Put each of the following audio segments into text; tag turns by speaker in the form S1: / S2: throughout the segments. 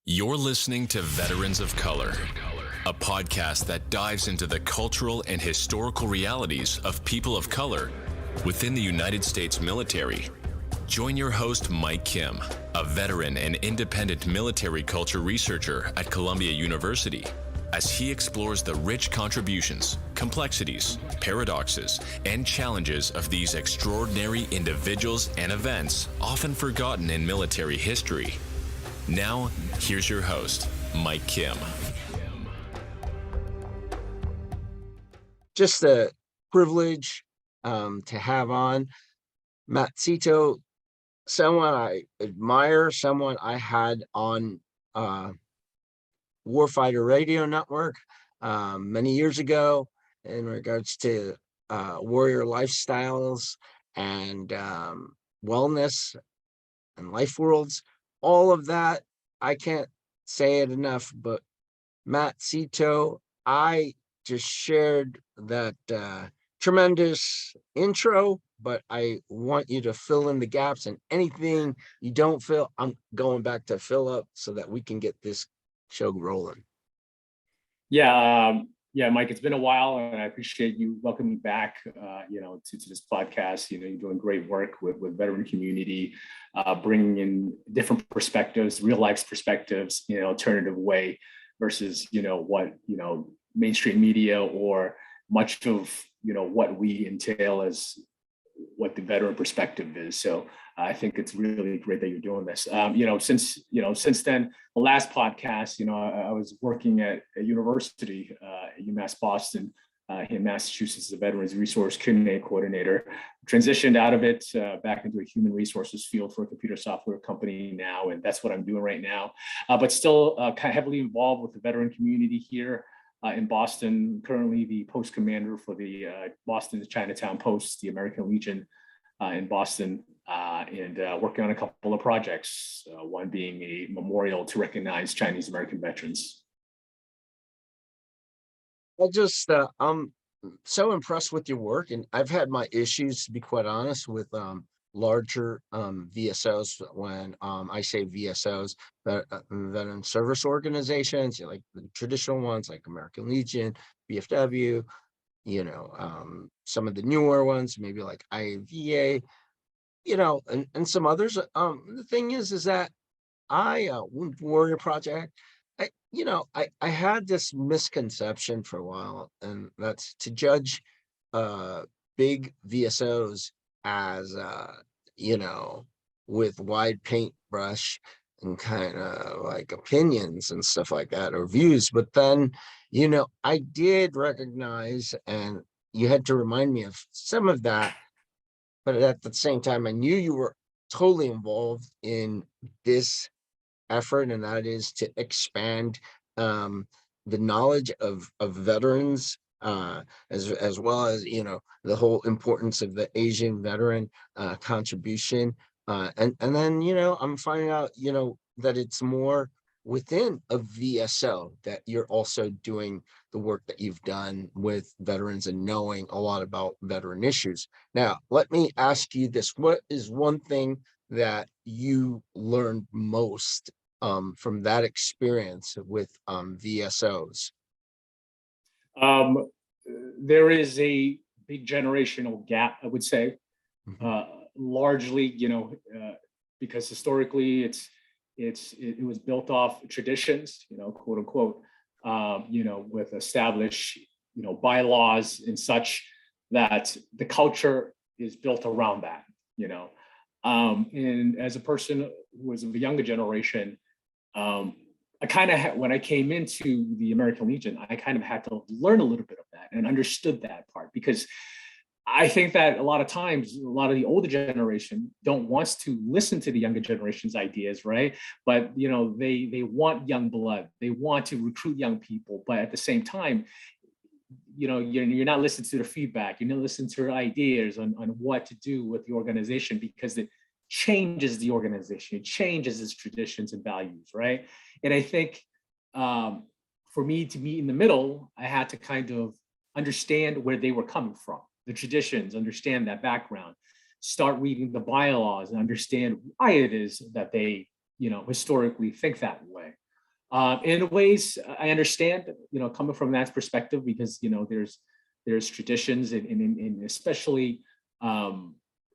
S1: You're listening to Veterans of Color, a podcast that dives into the cultural and historical realities of people of color within the United States military. Join your host, Mike Kim, a veteran and independent military culture researcher at Columbia University, as he explores the rich contributions, complexities, paradoxes, and challenges of these extraordinary individuals and events often forgotten in military history. Now, here's your host, Mike Kim.
S2: Just a privilege to have on Matt Seto, someone I admire, someone I had on Warfighter Radio Network many years ago in regards to warrior lifestyles and wellness and life worlds. All of that, I can't say it enough, but Matt Seto, I just shared that tremendous intro, but I want you to fill in the gaps, and anything you don't fill, I'm going back to fill up so that we can get this show rolling.
S3: Yeah, Mike, it's been a while, and I appreciate you welcoming me back, to this podcast. You're doing great work with veteran community, bringing in different perspectives, real life perspectives, alternative way versus, what, mainstream media or much of, what we entail as what the veteran perspective is. So I think it's really great that you're doing this. Since then, the last podcast, I was working at a university, UMass Boston, in Massachusetts, as a Veterans Resource Coordinator. Transitioned out of it back into a human resources field for a computer software company now, and that's what I'm doing right now. But still kind of heavily involved with the veteran community here in Boston. Currently the post commander for the Boston Chinatown Post, the American Legion in Boston, and working on a couple of projects, one being a memorial to recognize Chinese American veterans.
S2: I'm so impressed with your work, and I've had my issues, to be quite honest, with larger VSOs. When I say VSOs, veteran service organizations, like the traditional ones like American Legion, VFW, some of the newer ones, maybe like IAVA, and some others. The thing is that Warrior Project, I had this misconception for a while, and that's to judge big VSOs as with wide paintbrush and kind of like opinions and stuff like that, or views. But then I did recognize, and you had to remind me of some of that, but at the same time I knew you were totally involved in this effort, and that is to expand the knowledge of veterans, as well as the whole importance of the Asian veteran contribution, and then I'm finding out that it's more within a VSO that you're also doing the work that you've done with veterans and knowing a lot about veteran issues. Now, let me ask you this: what is one thing that you learned most from that experience with VSOs?
S3: There is a big generational gap, I would say, largely, because historically it was built off traditions, quote unquote, with established, bylaws and such, that the culture is built around that, and as a person who was of the younger generation, I kind of when I came into the American Legion, I kind of had to learn a little bit of that and understood that part, because I think that a lot of times, a lot of the older generation don't want to listen to the younger generation's ideas, right? But they want young blood, they want to recruit young people, but at the same time, you're not listening to their feedback, you're not listening to their ideas on what to do with the organization, because it changes the organization, it changes its traditions and values, right? And I think for me to meet in the middle, I had to kind of understand where they were coming from, the traditions, understand that background, start reading the bylaws and understand why it is that they, historically think that way. In ways, I understand, coming from that perspective, because there's traditions in especially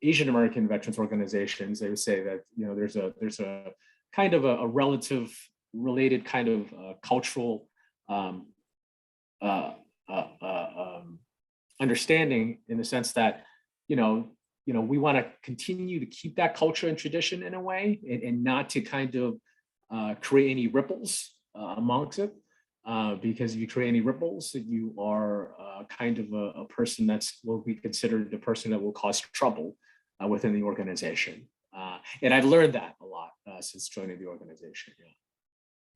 S3: Asian American veterans organizations. They would say that there's a kind of a relative related kind of cultural uh, understanding, in the sense that we want to continue to keep that culture and tradition in a way, and not to kind of create any ripples amongst it, because if you create any ripples, you are kind of a person that's will be considered the person that will cause trouble within the organization. And I've learned that a lot since joining the organization. Yeah.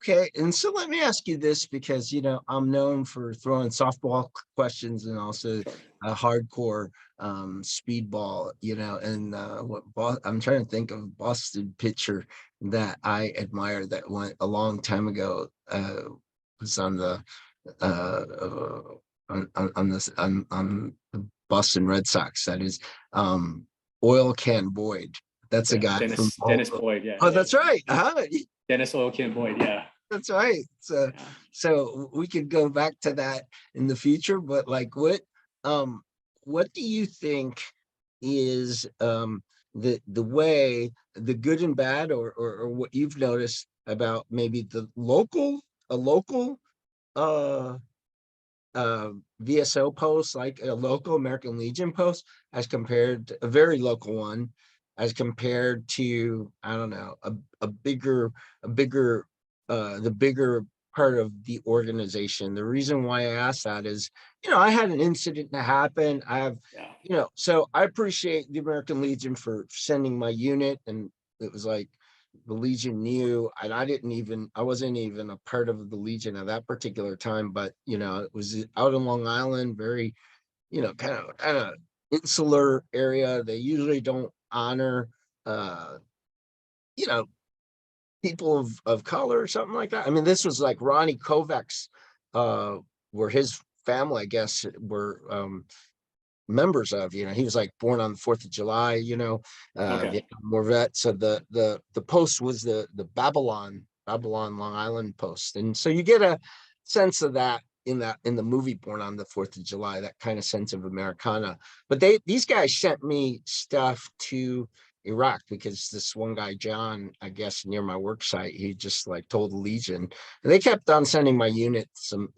S2: Okay, and so let me ask you this, because I'm known for throwing softball questions and also
S3: Sure.
S2: a hardcore speedball, and I'm trying to think of a Boston pitcher that I admire that went a long time ago, was on the on the Boston Red Sox. That is Oil Can Boyd. That's a
S3: Yeah,
S2: guy from
S3: Dennis Boyd. Yeah,
S2: Oh,
S3: yeah.
S2: that's right.
S3: Dennis Oil Can Boyd. Yeah.
S2: That's right. So
S3: Yeah.
S2: so we could go back to that in the future, but like what do you think is the way, the good and bad, or what you've noticed about maybe a local uh VSO post, like a local American Legion post, as compared to a very local one, as compared to, I don't know, a bigger, the bigger part of the organization. The reason why I asked that is, I had an incident that happened. I have,
S3: Yeah.
S2: so I appreciate the American Legion for sending my unit, and it was like, the Legion knew, and I wasn't even a part of the Legion at that particular time, but it was out in Long Island, very, kind of insular area. They usually don't honor you know, people of color or something like that. I mean, this was like Ronnie Kovacs, where his family, I guess, were members of, he was like born on the 4th of July,
S3: Okay.
S2: Vietnam War vet. So the post was the Babylon Long Island post. And so you get a sense of that in the movie Born on the 4th of July, that kind of sense of Americana. But these guys sent me stuff to Iraq because this one guy, John, I guess near my work site, he just like told the Legion, and they kept on sending my unit some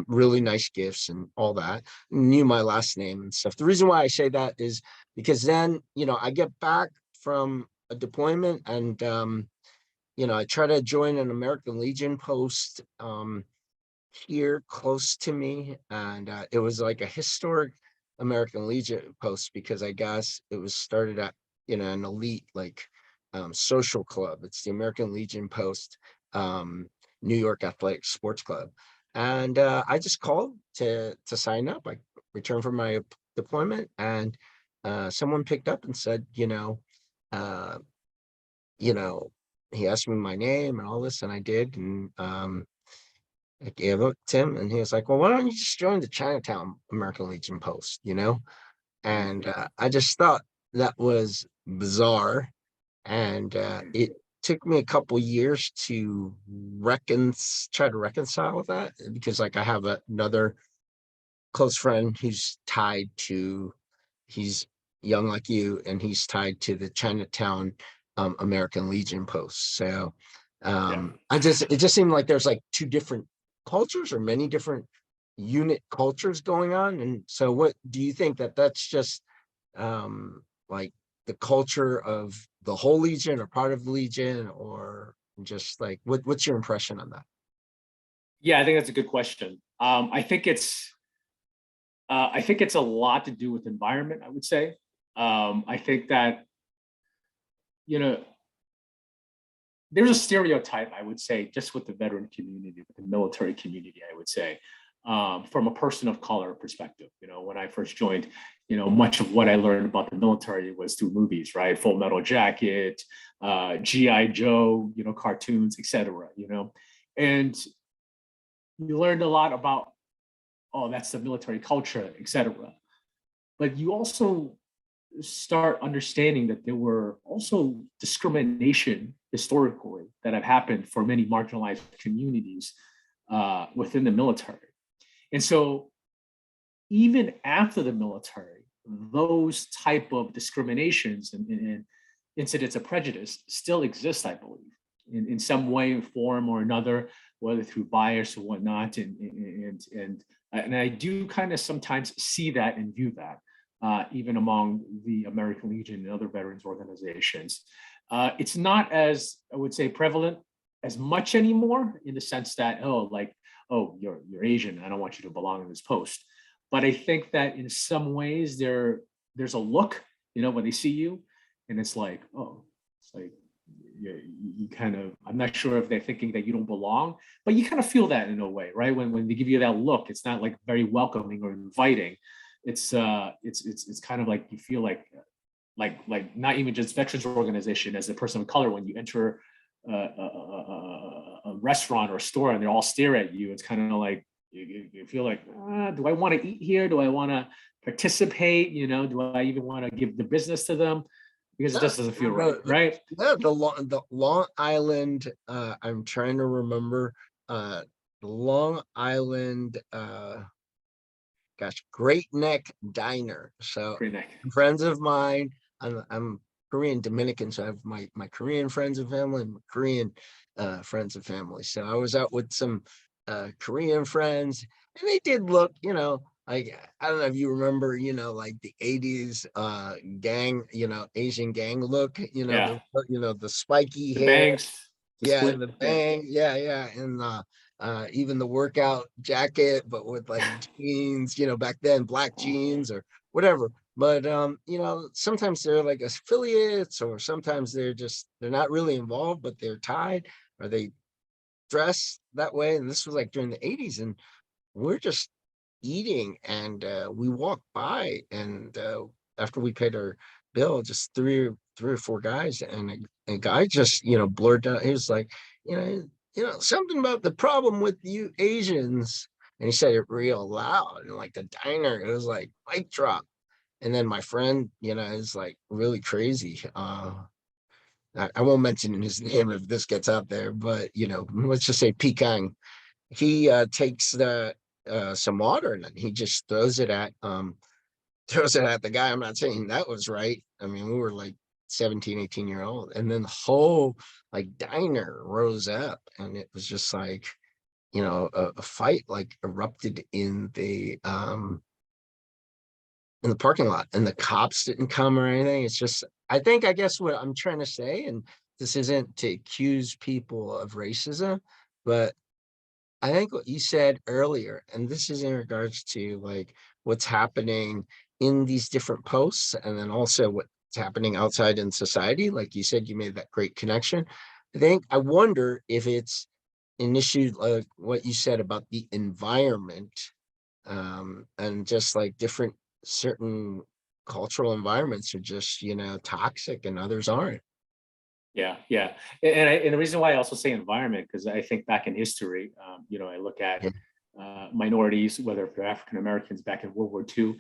S2: really nice gifts and all that. Knew my last name and stuff. The reason why I say that is because then, I get back from a deployment, and I try to join an American Legion post here close to me, and it was like a historic American Legion post, because I guess it was started at an elite like social club. It's the American Legion post, New York Athletic Sports Club, and I just called to sign up. I returned from my deployment, and someone picked up and said, uh, he asked me my name and all this, and I did, and I gave it to him, and he was like, well, why don't you just join the Chinatown American Legion post, And I just thought that was bizarre. And it took me a couple years to try to reconcile with that, because like I have another close friend who's he's young like you, and he's tied to the Chinatown American Legion post. So
S3: Yeah.
S2: it just seemed like there's like two different cultures, or many different unit cultures going on. And so what do you think, that's just like the culture of the whole Legion, or part of the Legion, or just like what's your impression on that?
S3: Yeah, I think that's a good question. I think it's a lot to do with environment, I would say. I think that, there's a stereotype, I would say, just with the veteran community, with the military community, I would say, from a person of color perspective. When I first joined, much of what I learned about the military was through movies, right? Full Metal Jacket, G.I. Joe, cartoons, etc. And you learned a lot about, oh, that's the military culture, etc. But you also start understanding that there were also discrimination historically that have happened for many marginalized communities within the military. And so even after the military, those type of discriminations and incidents of prejudice still exist, I believe, in some way, form, or another, whether through bias or whatnot. And I do kind of sometimes see that and view that, even among the American Legion and other veterans organizations. It's not as, I would say, prevalent as much anymore, in the sense that, oh, you're Asian, I don't want you to belong in this post. But I think that in some ways there's a look, when they see you, and it's like, oh, it's like you kind of, I'm not sure if they're thinking that you don't belong, but you kind of feel that in a way, right? When they give you that look, it's not like very welcoming or inviting. It's kind of like you feel like not even just veterans organization, as a person of color, when you enter a restaurant or a store and they all stare at you, it's kind of like you feel like, do I want to eat here? Do I want to participate? Do I even want to give the business to them? Because it just doesn't feel right?
S2: Yeah, the Long Island, I'm trying to remember, the Long Island, Great Neck Diner. So
S3: Great Neck.
S2: friends of mine, I'm Korean Dominican, so I have my Korean friends and family, and my Korean friends and family. So I was out with some Korean friends, and they did look, like, I don't know if you remember, like the 80s gang, Asian gang look,
S3: Yeah.
S2: the spiky
S3: The
S2: hair,
S3: bangs.
S2: yeah, and the bang, yeah, and even the workout jacket, but with like jeans, back then, black jeans or whatever. But sometimes they're like affiliates, or sometimes they're not really involved, but they're tied, or they dress that way. And this was like during the 80s, and we're just eating, and we walked by, and after we paid our bill, just three or four guys, and a guy just blurred out, he was like, something about the problem with you Asians, and he said it real loud, and like the diner, it was like mic drop. And then my friend, is like really crazy. I won't mention his name if this gets out there, but let's just say Peking. He takes some water, and then he just throws it at the guy. I'm not saying that was right. I mean, we were like 17, 18-year old, and then the whole like diner rose up, and it was just like, a fight like erupted in the parking lot, and the cops didn't come or anything. It's just, I guess what I'm trying to say, and this isn't to accuse people of racism, but I think what you said earlier, and this is in regards to like what's happening in these different posts, and then also what's happening outside in society. Like you said, you made that great connection. I wonder if it's an issue like what you said about the environment, and just like different certain cultural environments are just, toxic, and others aren't.
S3: Yeah. And the reason why I also say environment, because I think back in history, I look at minorities, whether they're African Americans back in World War II,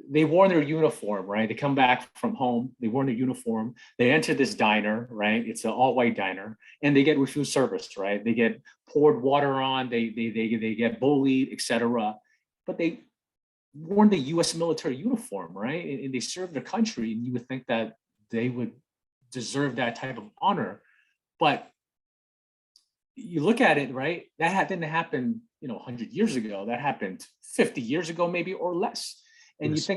S3: they wore their uniform, right? They come back from home, they wore their uniform, they enter this diner, right? It's an all-white diner, and they get refused service, right? They get poured water on, they get bullied, etc. But they worn the U.S. military uniform, right? And they served their country, and you would think that they would deserve that type of honor. But you look at it, right? That didn't happen, 100 years ago. That happened 50 years ago, maybe, or less. And
S2: Yes.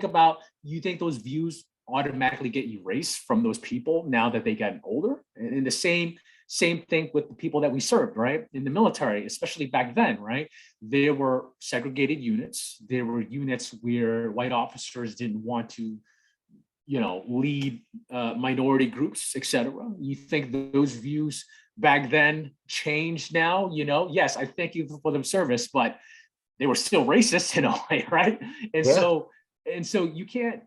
S3: you think those views automatically get erased from those people now that they gotten older? And the same thing with the people that we served, right? In the military, especially back then, right? There were segregated units. There were units where white officers didn't want to, lead minority groups, etc. You think those views back then changed now? Yes, I thank you for the service, but they were still racist in a way, right? And
S2: Yeah.
S3: so you can't.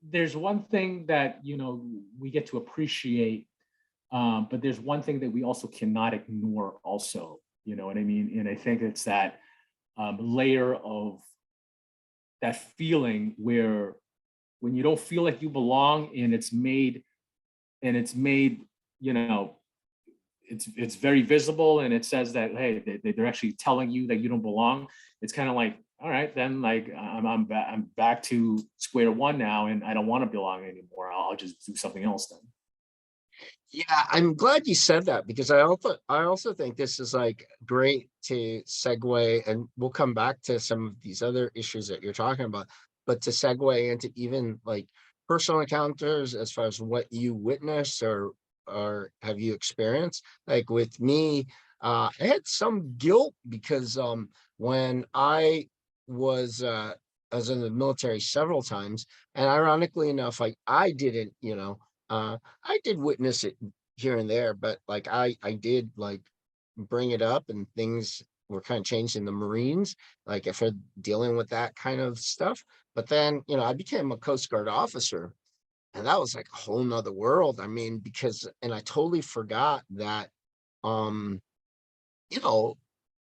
S3: There's one thing that we get to appreciate, but there's one thing that we also cannot ignore. Also, you know what I mean? And I think it's that layer of that feeling where when you don't feel like you belong, and it's made, you know, it's very visible, and it says that, hey, they're actually telling you that you don't belong. It's kind of like, all right, then, like, I'm back to square one now, and I don't want to belong anymore. I'll just do something else then.
S2: Yeah, I'm glad you said that, because I also think this is like great to segue, and we'll come back to some of these other issues that you're talking about, but to segue into even like personal encounters as far as what you witnessed or have you experienced. Like with me, I had some guilt because when I was in the military several times, and ironically enough, like I didn't, I did witness it here and there, but like I did like bring it up, and things were kind of changed in the Marines, like if we're dealing with that kind of stuff. But then, I became a Coast Guard officer, and that was like a whole nother world. I mean, and I totally forgot that, um, you know,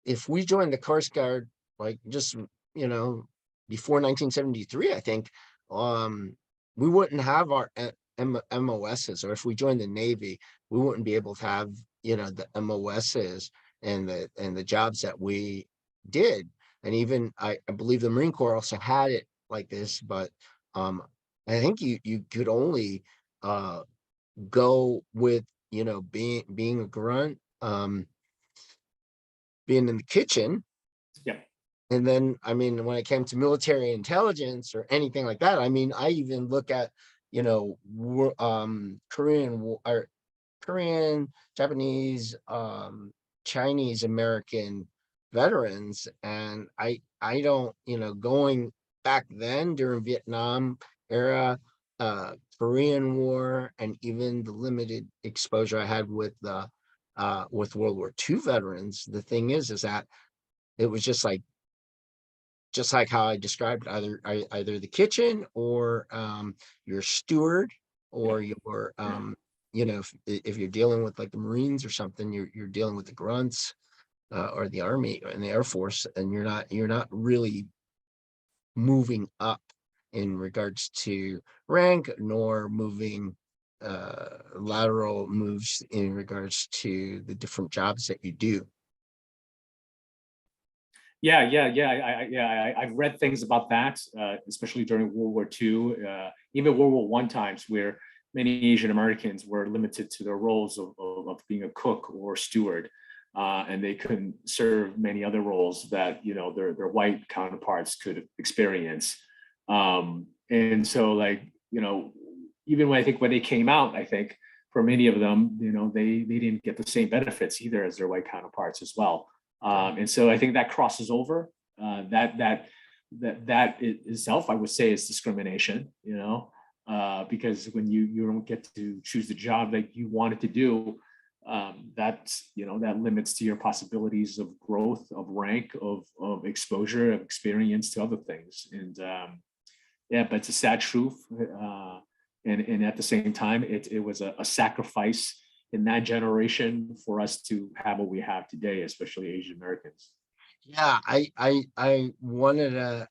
S2: if we joined the Coast Guard, like just, you know, before 1973, I think, we wouldn't have our MOSs, or if we joined the Navy, we wouldn't be able to have, the MOSs and the jobs that we did. And even I believe the Marine Corps also had it like this, but I think you could only go with, being a grunt, being in the kitchen.
S3: Yeah.
S2: And then, I mean, when it came to military intelligence or anything like that, I mean, I even look at, Korean, Japanese, Chinese American veterans. And I don't, going back then during Vietnam era, Korean War, and even the limited exposure I had with World War II veterans, the thing is that it was just like how I described it, either the kitchen, or your steward,
S3: Yeah.
S2: or your if you're dealing with like the Marines or something, you're dealing with the grunts, or the Army and the Air Force, and you're not really moving up in regards to rank, nor moving lateral moves in regards to the different jobs that you do.
S3: I've read things about that, especially during World War II, even World War I times, where many Asian Americans were limited to their roles of being a cook or steward, and they couldn't serve many other roles that their white counterparts could experience. And so, like, even when they came out, I think for many of them, they didn't get the same benefits either as their white counterparts as well. And so I think that crosses over. That itself, I would say, is discrimination. Because when you don't get to choose the job that you wanted to do, that limits to your possibilities of growth, of rank, of exposure, of experience to other things. And but it's a sad truth. And at the same time, it was a sacrifice in that generation for us to have what we have today, especially Asian Americans.
S2: Yeah, I wanted to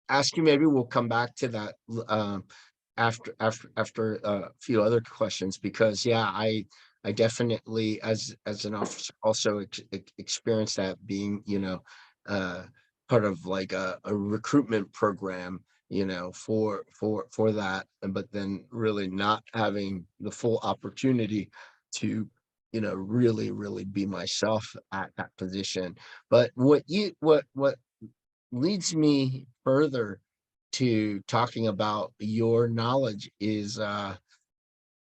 S2: ask you, maybe we'll come back to that after a few other questions, because I definitely, as an officer, also experienced that, being part of like a recruitment program, for that, but then really not having the full opportunity to really be myself at that position. But what leads me further to talking about your knowledge is,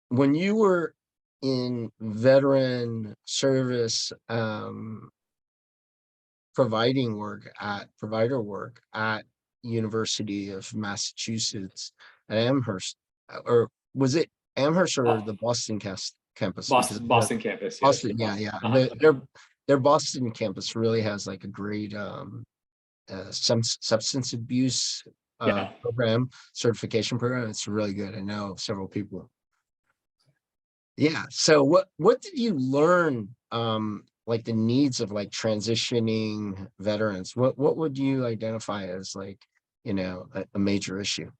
S2: when you were in veteran service, provider work at University of Massachusetts at Amherst, or was it Amherst or the Boston campus? Because
S3: Boston campus, yes.
S2: Boston, yeah.
S3: Uh-huh.
S2: Their Boston campus really has like a great some substance abuse
S3: Yeah.
S2: program, certification program. It's really good. I know several people. Yeah. So what did you learn, like the needs of like transitioning veterans? What would you identify as like, a major issue?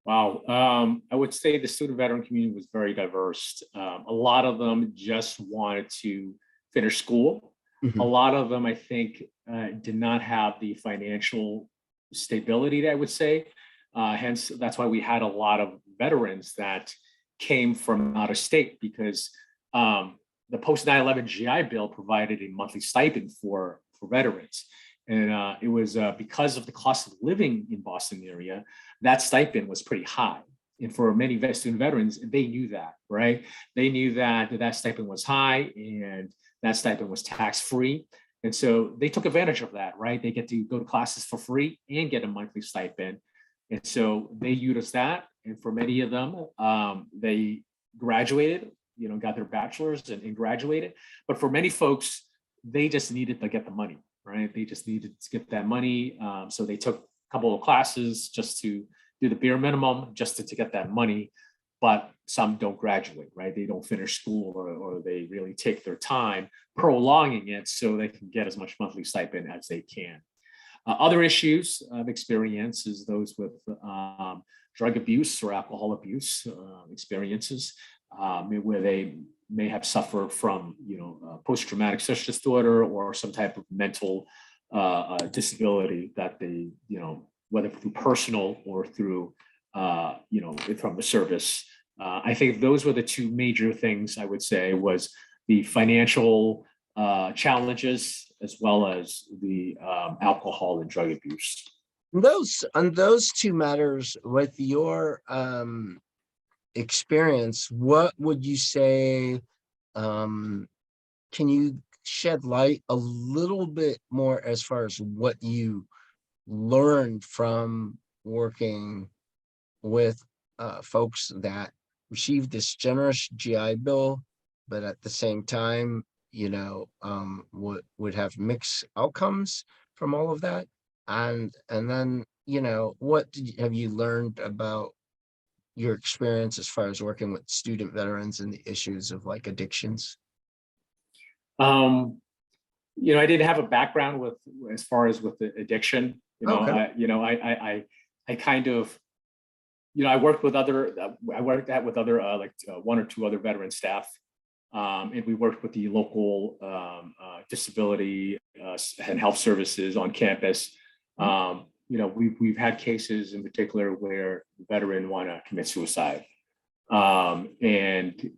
S3: Wow. I would say the student veteran community was very diverse. A lot of them just wanted to finish school. A
S2: Mhm.
S3: lot of them, I think, did not have the financial stability, I would say. Hence, that's why we had a lot of veterans that came from out of state because the post 9/11 GI Bill provided a monthly stipend for veterans. And it was because of the cost of living in Boston area, that stipend was pretty high. And for many student veterans, they knew that, right? They knew that that stipend was high and that stipend was tax free. And so they took advantage of that, right? They get to go to classes for free and get a monthly stipend. And so they used that. And for many of them, they graduated, got their bachelor's and graduated. But for many folks, they just needed to get the money, right? They just needed to get that money. So they took a couple of classes just to do the bare minimum, just to get that money. But some don't graduate, right? They don't finish school or they really take their time prolonging it so they can get as much monthly stipend as they can. Other issues of experience is those with drug abuse or alcohol abuse experiences, where they may have suffered from, post-traumatic stress disorder or some type of mental disability that they, whether through personal or through, from the service. I think those were the two major things I would say was the financial challenges as well as the alcohol and drug abuse.
S2: Those two matters with your experience, what would you say, can you shed light a little bit more as far as what you learned from working with folks that received this generous GI Bill, but at the same time, would have mixed outcomes from all of that? And then, what have you learned about your experience as far as working with student veterans and the issues of like addictions?
S3: Um, I didn't have a background with as far as with the addiction.
S2: Okay.
S3: I kind of, I worked with other, one or two other veteran staff, and we worked with the local disability and health services on campus. We've had cases in particular where the veteran want to commit suicide, and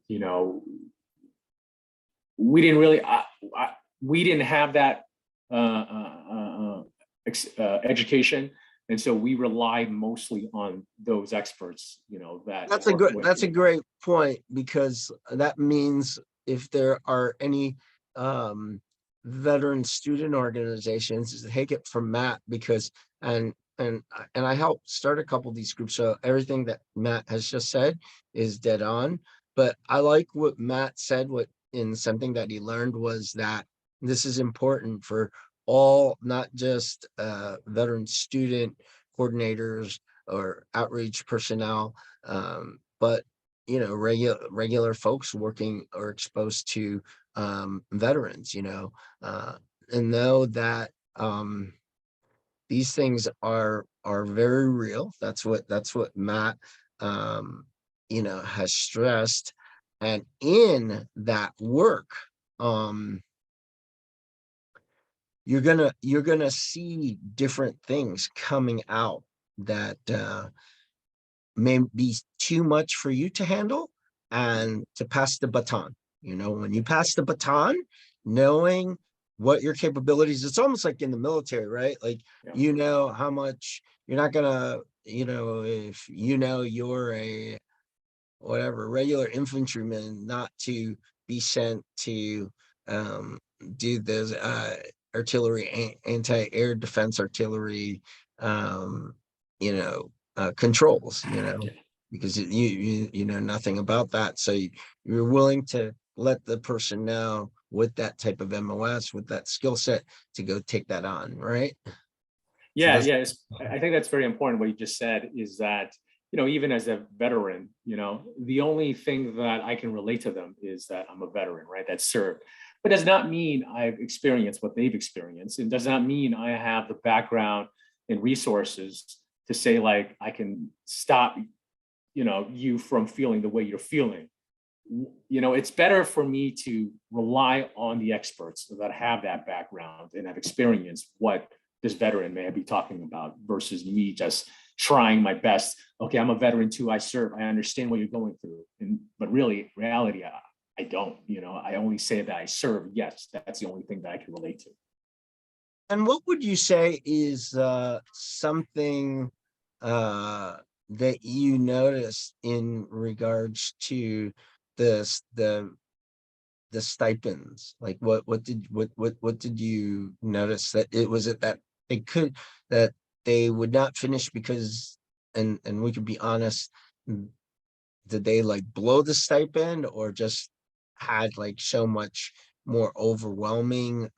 S3: we didn't really, we didn't have that education. And so we relied mostly on those experts,
S2: That's a great point, because that means if there are any veteran student organizations, take it from Matt, because and I helped start a couple of these groups, so everything that Matt has just said is dead on. But I like what Matt said, what in something that he learned was that this is important for all, not just veteran student coordinators or outreach personnel, but regular folks working or exposed to veterans, and know that these things are very real. That's what Matt has stressed. And in that work, you're gonna see different things coming out that may be too much for you to handle, and to pass the baton. When you pass the baton, knowing what your capabilities, it's almost like in the military, right? Like, how much you're not gonna, if you're a whatever regular infantryman, not to be sent to do those artillery, anti-air defense artillery controls, because you know nothing about that, so you're willing to let the person know with that type of MOS, with that skill set, to go take that on, right?
S3: Yeah, yeah. I think that's very important. What you just said is that, even as a veteran, the only thing that I can relate to them is that I'm a veteran, right? That served. But does not mean I've experienced what they've experienced. It does not mean I have the background and resources to say, like, I can stop you from feeling the way you're feeling. It's better for me to rely on the experts that have that background and have experienced what this veteran may be talking about versus me just trying my best. Okay, I'm a veteran too. I serve. I understand what you're going through. But really, reality, I don't. I only say that I serve. Yes, that's the only thing that I can relate to.
S2: And what would you say is something that you noticed in regards to the stipends? Like what did you notice that it was it that that they would not finish because, and we could be honest, did they like blow the stipend or just had like so much more overwhelming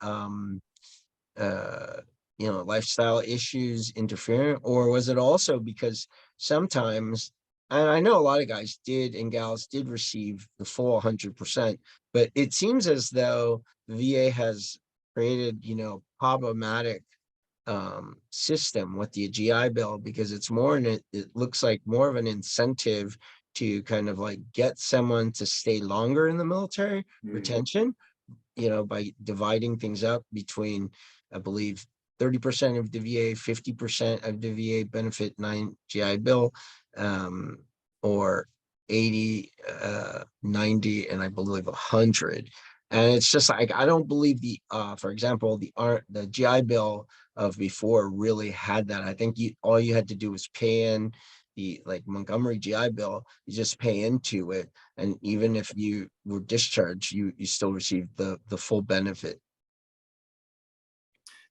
S2: lifestyle issues interfering, or was it also because sometimes, and I know a lot of guys did and gals did receive the full 100%, but it seems as though the VA has created, problematic system with the GI Bill, because it's more in it looks like more of an incentive to kind of like get someone to stay longer in the military retention, by dividing things up between, I believe, 30% of the VA, 50% of the VA benefit 9 GI Bill, or 80, 90, and I believe 100. And it's just like, I don't believe for example, the GI Bill of before really had that. I think all you had to do was pay in the like Montgomery GI Bill, you just pay into it. And even if you were discharged, you still received the full benefit.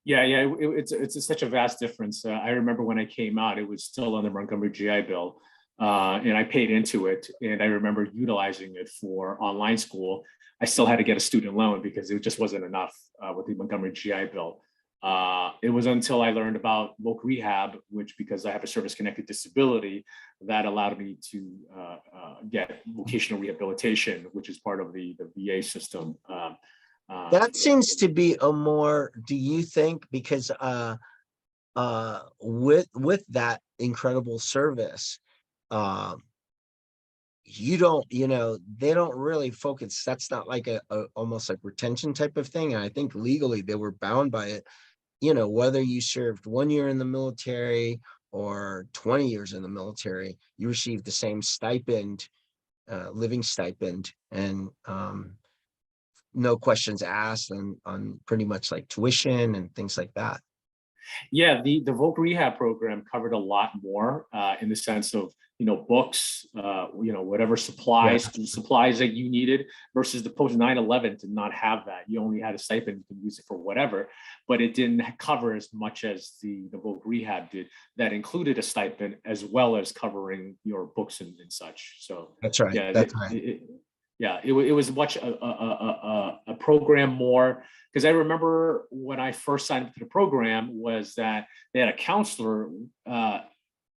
S3: Yeah, it's such a vast difference. I remember when I came out, it was still on the Montgomery GI Bill, and I paid into it. And I remember utilizing it for online school. I still had to get a student loan because it just wasn't enough with the Montgomery GI Bill. It was until I learned about voc rehab, which, because I have a service-connected disability, that allowed me to get vocational rehabilitation, which is part of the VA system.
S2: That seems to be a more, do you think, because with that incredible service, they don't really focus. That's not like a almost like retention type of thing. And I think legally they were bound by it. Whether you served 1 year in the military or 20 years in the military, you received the same stipend, living stipend, and no questions asked, and on pretty much like tuition and things like that.
S3: Yeah, the voc rehab program covered a lot more in the sense of books, whatever supplies that you needed, versus the post 9/11 did not have that. You only had a stipend, you could use it for whatever, but it didn't cover as much as the voc rehab did. That included a stipend as well as covering your books and such. So
S2: That's right.
S3: Yeah,
S2: that's right.
S3: it was much a program more, because I remember when I first signed up to the program was that they had a counselor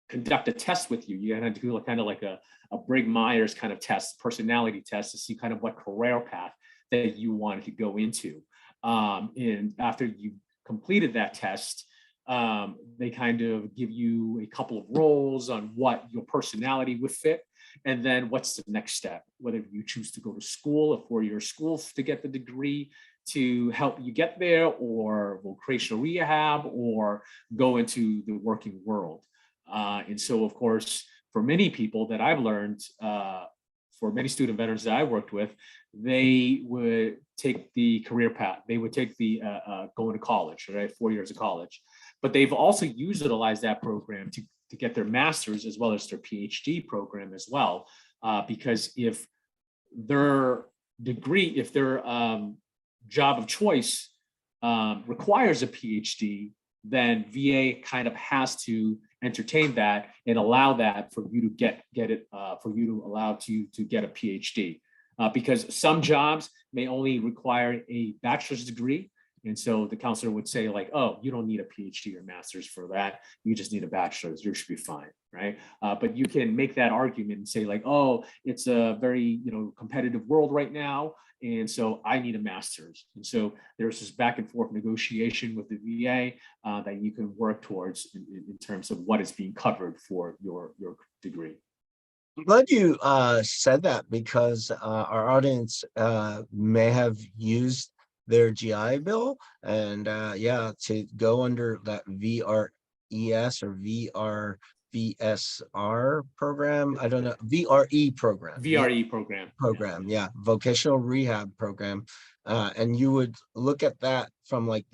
S3: conduct a test with you. You had to do kind of like a Briggs-Myers kind of test, personality test, to see kind of what career path that you wanted to go into. And after you completed that test, they kind of give you a couple of roles on what your personality would fit. And then what's the next step, whether you choose to go to school, a 4-year school to get the degree to help you get there, or vocational rehab, or go into the working world. And so, of course, for many people that I've learned, for many student veterans that I worked with, they would take the career path. They would take the going to college, right? 4 years of college. But they've also utilized that program to get their master's as well as their PhD program as well. Because if their job of choice requires a PhD, then VA kind of has to entertain that and allow that for you to get it, for you to allow to get a PhD. Because some jobs may only require a bachelor's degree. And so the counselor would say like, oh, you don't need a PhD or master's for that. You just need a bachelor's. You should be fine, right? But you can make that argument and say like, oh, it's a very competitive world right now, and so I need a master's. And so there's this back and forth negotiation with the VA that you can work towards in terms of what is being covered for your degree.
S2: glad you said that, because our audience may have used their GI Bill, and yeah, to go under that VRES or VRVSR program. I don't know, VRE program.
S3: VRE program.
S2: Program, yeah, vocational rehab program. And you would look at that from like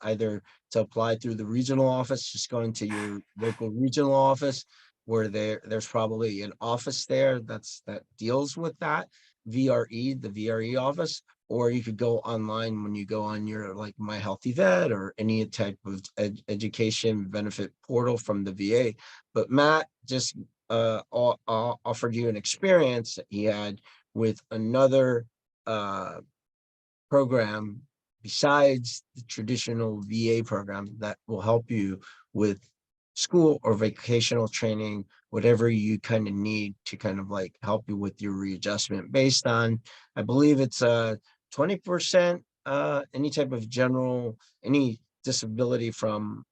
S2: either to apply through the regional office, just going to your local regional office, where there's probably an office there that deals with that VRE, the VRE office. Or you could go online when you go on your like My Healthy Vet or any type of education benefit portal from the VA. But Matt just offered you an experience that he had with another program besides the traditional VA program that will help you with school or vocational training, whatever you kind of need to kind of like help you with your readjustment based on, I believe it's 20%, any type of any disability from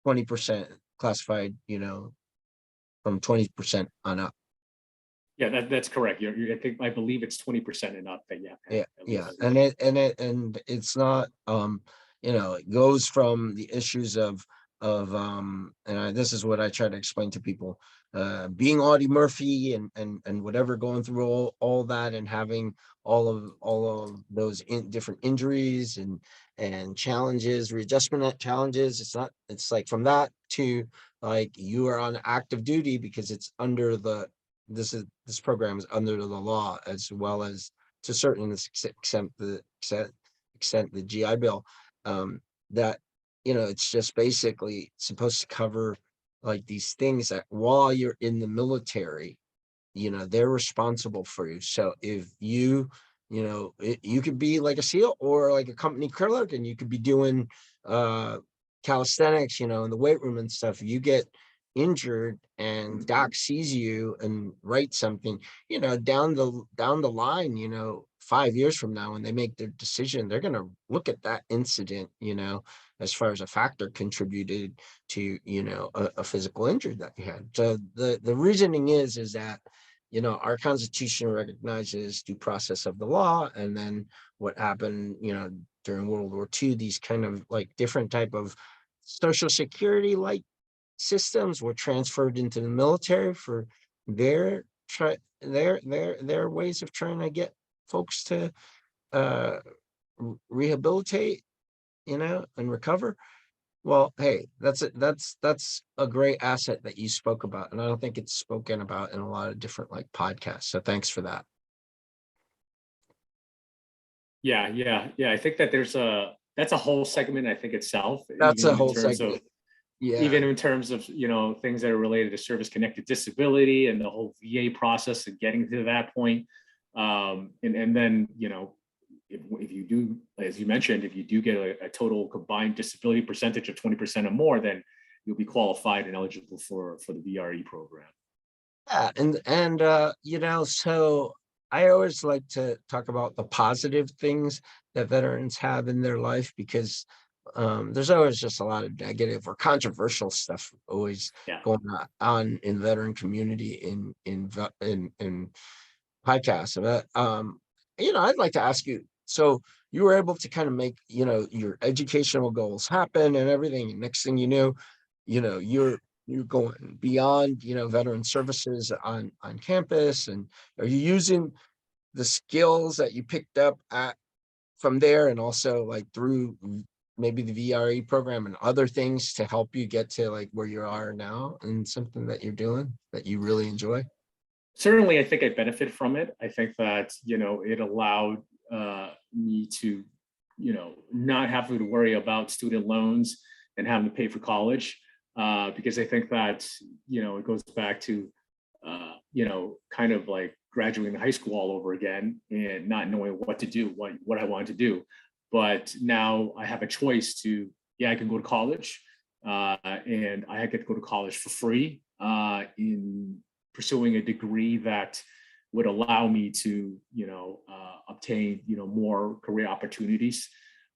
S2: 20% classified, from 20% on up.
S3: Yeah, that's correct. I believe it's 20% and up. But yeah.
S2: Yeah, and it's not, it goes from the issues of this is what I try to explain to people, being Audie Murphy and whatever, going through all that and having all of those different injuries and challenges, readjustment challenges. It's like from that to like you are on active duty because it's under this program is under the law, as well as to certain extent the GI Bill, that it's just basically supposed to cover like these things that while you're in the military, they're responsible for you. So if you could be like a SEAL or like a company clerk, and you could be doing calisthenics, in the weight room and stuff. You get injured and doc sees you and writes something, down the line, 5 years from now, when they make their decision, they're going to look at that incident, as far as a factor contributed to, a physical injury that you had. So the reasoning is that, our Constitution recognizes due process of the law. And then what happened, during World War II, these kind of like different type of Social Security like systems were transferred into the military for their ways of trying to get folks to rehabilitate, and recover. Well, hey, that's a great asset that you spoke about, and I don't think it's spoken about in a lot of different like podcasts. So thanks for that.
S3: Yeah. I think that that's a whole segment, I think, itself.
S2: That's a whole segment. Yeah.
S3: Even in terms of, things that are related to service-connected disability and the whole VA process and getting to that point. And then, if you do, as you mentioned, if you do get a total combined disability percentage of 20% or more, then you'll be qualified and eligible for the VRE program.
S2: Yeah, and so I always like to talk about the positive things that veterans have in their life, because there's always just a lot of negative or controversial stuff always going on in veteran community in podcasts. But I'd like to ask you, so you were able to kind of make your educational goals happen and everything, and next thing you know, you're going beyond veteran services on campus, and are you using the skills that you picked up from there, and also like through maybe the VRE program and other things to help you get to like where you are now, and something that you're doing that you really enjoy?
S3: Certainly, I think I benefit from it. I think that, it allowed me to, not have to worry about student loans and having to pay for college, because I think that, it goes back to, kind of like graduating high school all over again and not knowing what to do, what I wanted to do. But now I have a choice to, I can go to college, and I get to go to college for free in pursuing a degree that would allow me to, obtain, more career opportunities.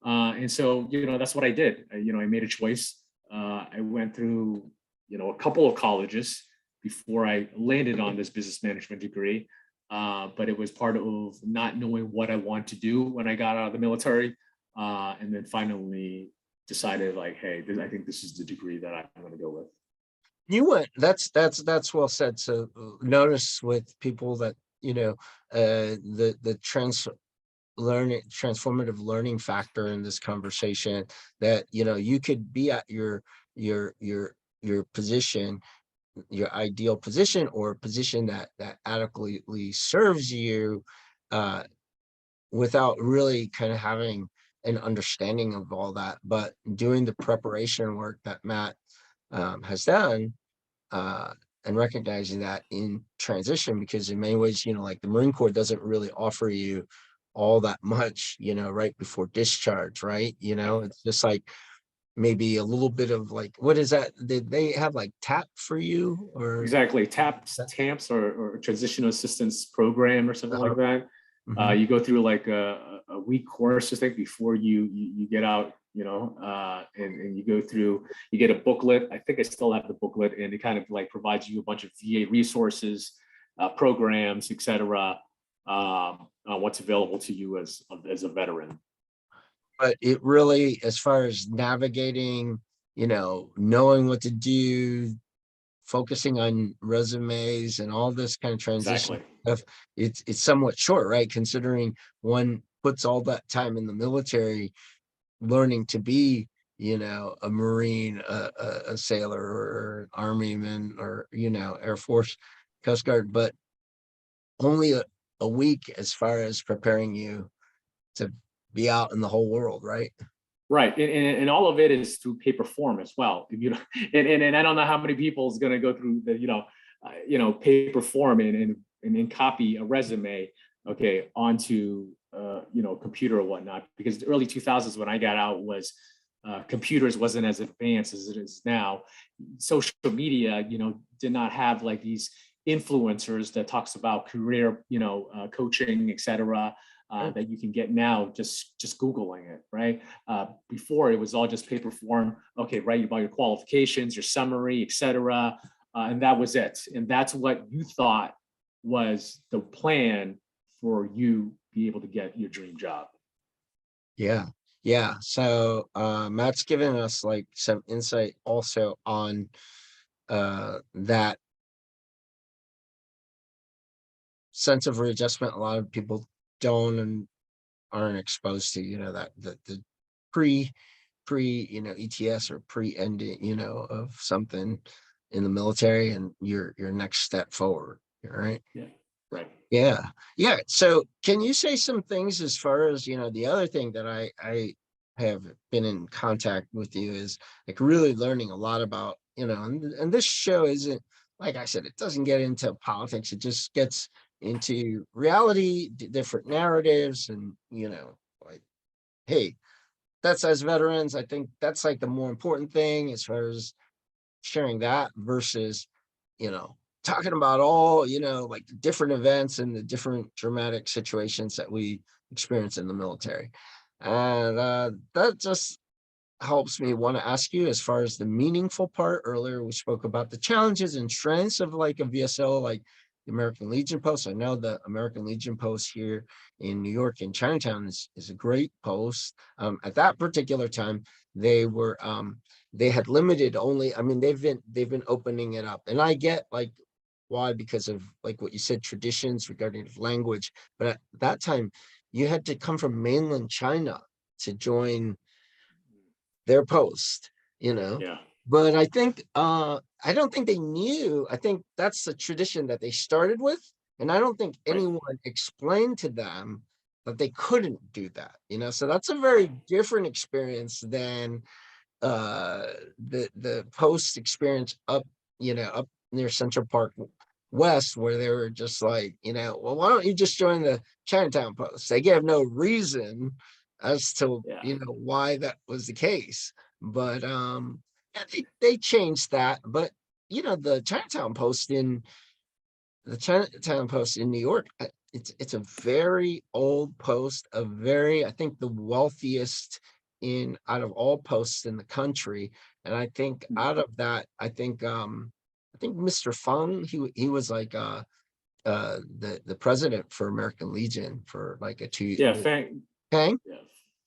S3: And so, that's what I did. I made a choice. I went through, a couple of colleges, before I landed on this business management degree. But it was part of not knowing what I want to do when I got out of the military. And then finally decided like, hey, I think this is the degree that I'm going to go with.
S2: You went, that's well said. So notice with people that, the transformative learning factor in this conversation, that, you could be at your position, your ideal position, or a position that adequately serves you, without really kind of having an understanding of all that, but doing the preparation work that Matt has done, and recognizing that in transition, because in many ways, like the Marine Corps doesn't really offer you all that much, right before discharge, right? It's just like maybe a little bit of like, what is that? Did they have like TAP for you, or?
S3: Exactly. TAMPS or transitional assistance program or something like that.
S2: Mhm.
S3: You go through like a week course, I think, before you get out, and you go through, you get a booklet. I think I still have the booklet, and it kind of like provides you a bunch of VA resources, programs, etc. What's available to you as a veteran.
S2: But it really, as far as navigating, knowing what to do, focusing on resumes and all this kind of transition
S3: Exactly.
S2: stuff, it's somewhat short, right? Considering one puts all that time in the military learning to be, a Marine, a sailor, or an Army man, or, Air Force, Coast Guard, but only a week as far as preparing you to be out in the whole world, right?
S3: Right, and all of it is through paper form as well. If you know, and I don't know how many people is going to go through the paper form and copy a resume, okay, onto computer or whatnot. Because the early 2000s when I got out was computers wasn't as advanced as it is now. Social media, did not have like these influencers that talks about career, coaching, etc. That you can get now just Googling it, right? Before it was all just paper form. Okay, write about your qualifications, your summary, etc. And that was it. And that's what you thought was the plan for you be able to get your dream job.
S2: Yeah. Yeah. So Matt's given us like some insight also on that sense of readjustment. A lot of people don't and aren't exposed to, that the pre ETS or pre-ending, of something in the military, and your next step forward. Right.
S3: Yeah. Right.
S2: Yeah. Yeah. So can you say some things as far as, the other thing that I have been in contact with you is like really learning a lot about, and this show isn't, like I said, it doesn't get into politics. It just gets into reality, different narratives, and, like, hey, that's, as veterans, I think that's like the more important thing as far as sharing that versus, talking about all, like the different events and the different dramatic situations that we experience in the military. And that just helps me want to ask you, as far as the meaningful part. Earlier, we spoke about the challenges and strengths of like a VSO, like the American Legion post. I know the American Legion post here in New York in Chinatown is a great post. At that particular time, they were they had limited only. I mean, they've been opening it up, and I get like why, because of like what you said, traditions regarding language. But at that time, you had to come from mainland China to join their post,
S3: Yeah.
S2: but I think I don't think they knew. I think that's the tradition that they started with, and I don't think
S3: Right.
S2: anyone explained to them that they couldn't do that, so that's a very different experience than the post experience up near Central Park West, where they were just like, well, why don't you just join the Chinatown post? They gave no reason as to,
S3: Yeah.
S2: why that was the case. But yeah, they changed that. But the Chinatown Post in New York, it's a very old post, I think the wealthiest in out of all posts in the country. And I think out of that, I think think Mr. Fung, he was like the president for American Legion for like a
S3: Yeah, Fang,
S2: Fang?
S3: yeah,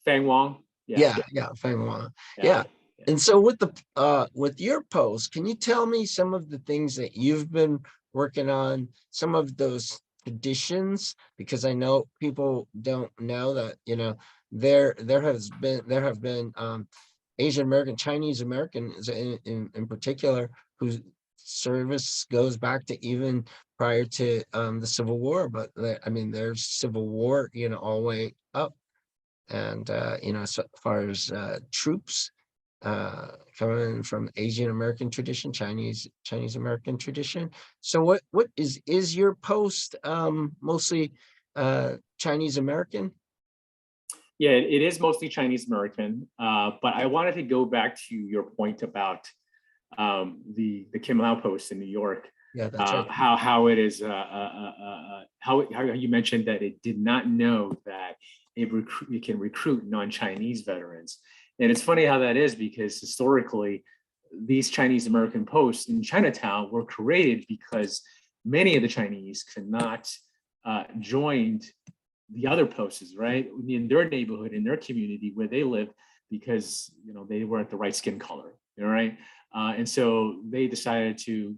S3: Fang Wong. Yeah,
S2: Yeah, Fang Wang.
S3: yeah.
S2: Yeah. And so with your post, can you tell me some of the things that you've been working on, some of those traditions? Because I know people don't know that, there have been Asian American, Chinese Americans in particular, whose service goes back to even prior to the Civil War, but I mean, there's Civil War, all the way up. And so far as troops coming from Asian American tradition, Chinese American tradition. So what is your post mostly Chinese American?
S3: Yeah, it is mostly Chinese American, but I wanted to go back to your point about the Kim Lau post in New York.
S2: Yeah, that's right.
S3: How it is how you mentioned that it did not know that it can recruit non-Chinese veterans, and it's funny how that is, because historically these Chinese American posts in Chinatown were created because many of the Chinese could not join the other posts, right, in their neighborhood, in their community where they live, because they weren't the right skin color, right? And so they decided to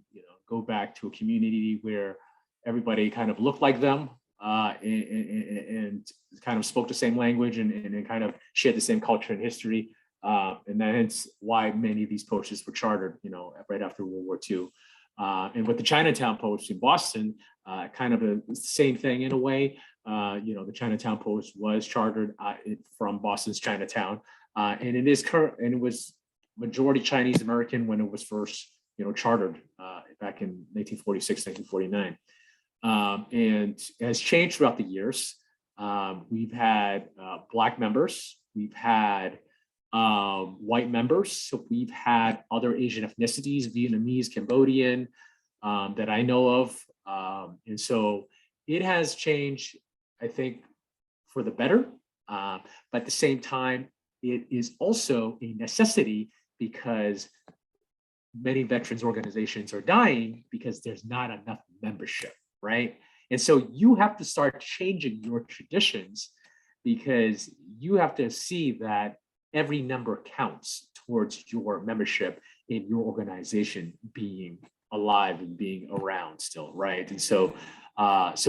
S3: go back to a community where everybody kind of looked like them, and kind of spoke the same language, and kind of shared the same culture and history. And that's why many of these posts were chartered, right after World War II. And with the Chinatown Post in Boston, kind of the same thing in a way. The Chinatown Post was chartered from Boston's Chinatown, and it was majority Chinese American when it was first, chartered back in 1946, 1949, and it has changed throughout the years. We've had Black members, we've had white members, so we've had other Asian ethnicities, Vietnamese, Cambodian, that I know of, and so it has changed, I think, for the better. But at the same time, it is also a necessity, because many veterans organizations are dying because there's not enough membership, right? And so you have to start changing your traditions, because you have to see that every number counts towards your membership in your organization being alive and being around still, right? And so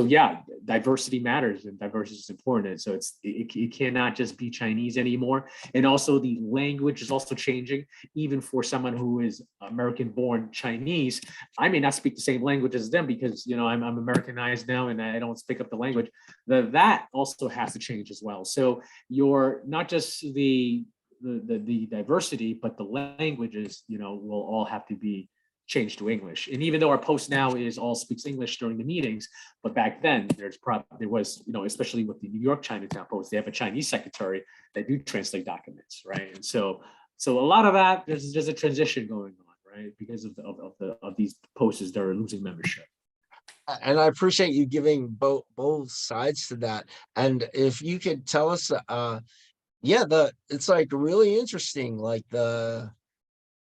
S3: yeah, diversity matters, and diversity is important. And so it cannot just be Chinese anymore. And also the language is also changing. Even for someone who is American born Chinese, I may not speak the same language as them, because I'm Americanized now and I don't speak up the language. That also has to change as well. So you're not just the diversity, but the languages, will all have to be changed to English. And even though our post now is all speaks English during the meetings, but back then there was, especially with the New York Chinatown Post, they have a Chinese secretary that do translate documents, right? And so a lot of that, there's a transition going on, right? Because of these posts that are losing membership.
S2: And I appreciate you giving both sides to that. And if you could tell us, it's like really interesting, like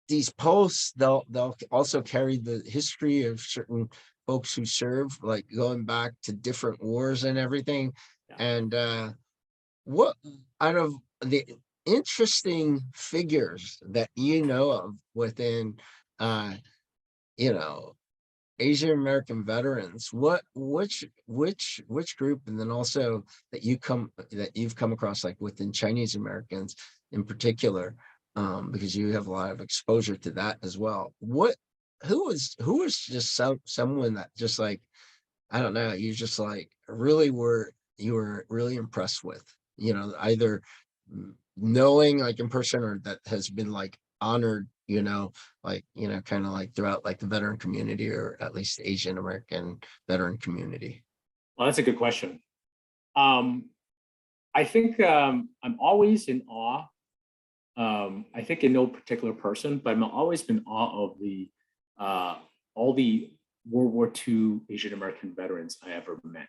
S2: these posts, they'll also carry the history of certain folks who served, like going back to different wars and everything.
S3: Yeah.
S2: And what out of the interesting figures that of within Asian American veterans, which group, and then also that you've come across, like within Chinese Americans in particular, because you have a lot of exposure to that as well. Who was just someone that just, like, I don't know, you just like you were really impressed with, either knowing like in person, or that has been like honored, kind of like throughout like the veteran community, or at least Asian American veteran community?
S3: Well, that's a good question. I think I'm always in awe. I think in no particular person, but I've always been in awe of all the World War II Asian American veterans I ever met.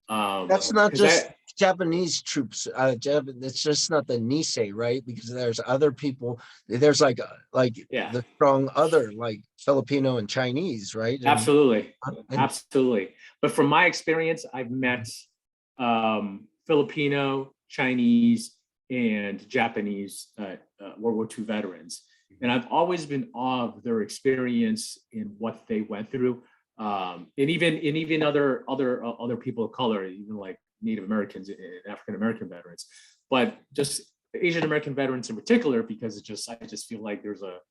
S2: That's not
S3: 'Cause
S2: just Japanese troops. It's just not the Nisei, right? Because there's other people. There's like
S3: yeah,
S2: the strong other, like Filipino and Chinese, right?
S3: absolutely,
S2: And
S3: absolutely. But from my experience, I've met Filipino, Chinese, and Japanese World War II veterans, and I've always been awe of their experience in what they went through, and even other people of color, even like Native Americans and African American veterans, but just Asian American veterans in particular, because I just feel like there's a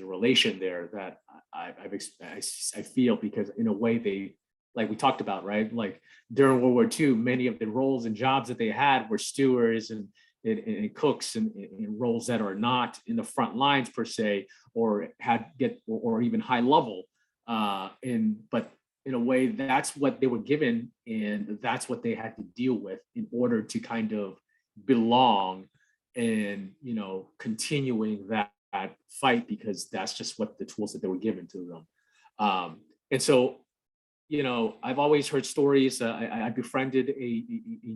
S3: relation there that I feel, because in a way they, like we talked about, right? Like during World War II, many of the roles and jobs that they had were stewards and cooks and roles that are not in the front lines per se, or or even high level. But in a way, that's what they were given, and that's what they had to deal with in order to kind of belong, and continuing that fight, because that's just what the tools that they were given to them. And so, I've always heard stories. I befriended a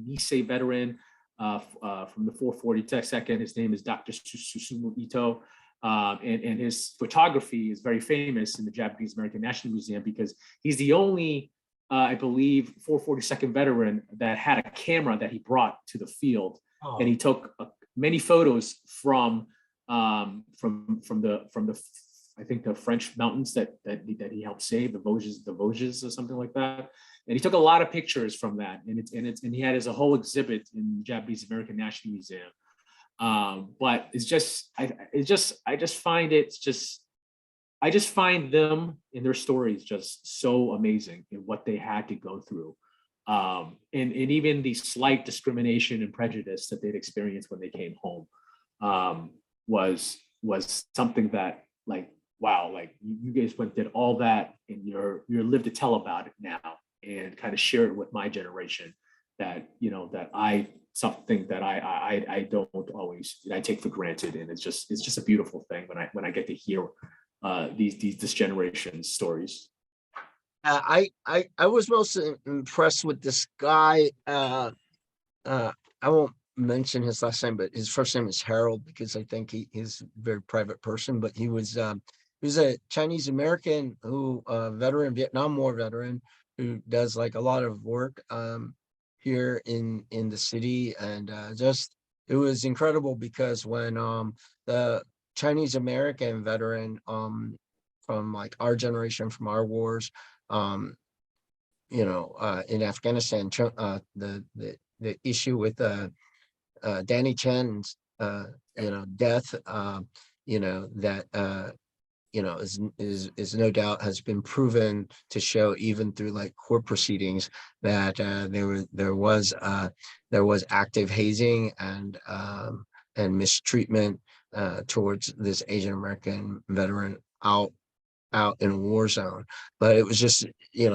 S3: Nisei veteran from the 442nd. His name is Dr. Susumu Ito. And his photography is very famous in the Japanese American National Museum, because he's the only, I believe, 442nd veteran that had a camera that he brought to the field, and he took many photos from the I think the French mountains that he helped save, the Vosges or something like that. And he took a lot of pictures from that, and he had his a whole exhibit in the Japanese American National Museum. But I just find them and their stories just so amazing in what they had to go through. And even the slight discrimination and prejudice that they'd experienced when they came home was something that, like, wow, like you guys did all that, and you're lived to tell about it now, and kind of share it with my generation, that something that I don't always, I take for granted, and it's just a beautiful thing when I get to hear this generation's stories.
S2: I was most impressed with this guy. I won't mention his last name, but his first name is Harold, because I think he's a very private person. But he was a Chinese American who veteran, Vietnam War veteran, who does like a lot of work here in the city, and just it was incredible, because when the Chinese American veteran from like our generation, from our wars, in Afghanistan, the issue with Danny Chen's death, that is no doubt has been proven to show, even through like court proceedings, that there was active hazing and mistreatment towards this Asian American veteran out in a war zone. But it was just,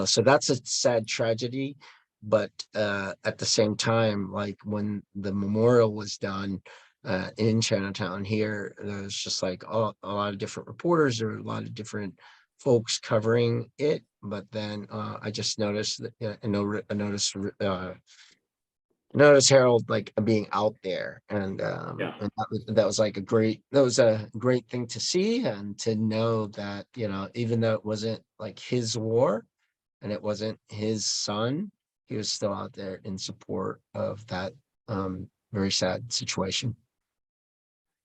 S2: so that's a sad tragedy. But at the same time, like when the memorial was done in Chinatown here, there's just like a lot of different reporters, there were a lot of different folks covering it. But then I just noticed that, I noticed Harold like being out there, and and that was like a great thing to see, and to know that, even though it wasn't like his war and it wasn't his son, he was still out there in support of that very sad situation.